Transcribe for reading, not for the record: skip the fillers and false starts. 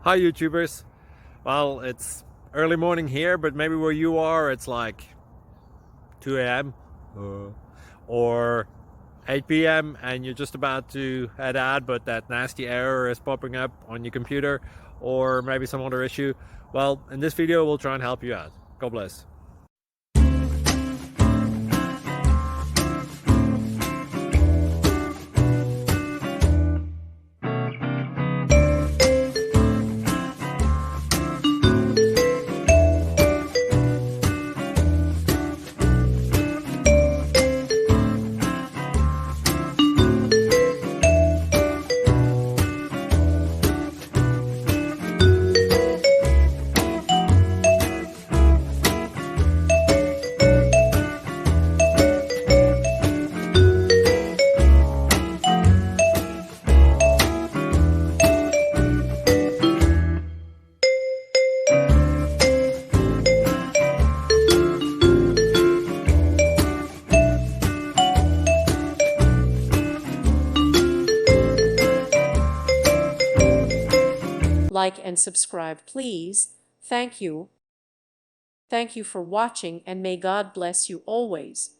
Hi YouTubers. Well, it's early morning here, but maybe where you are it's like 2 a.m. or 8 p.m. and you're just about to head out, but that nasty error is popping up on your computer, or maybe some other issue. Well, in this video we'll try and help you out. God bless. Like and subscribe, please. Thank you. Thank you for watching, and may God bless you always.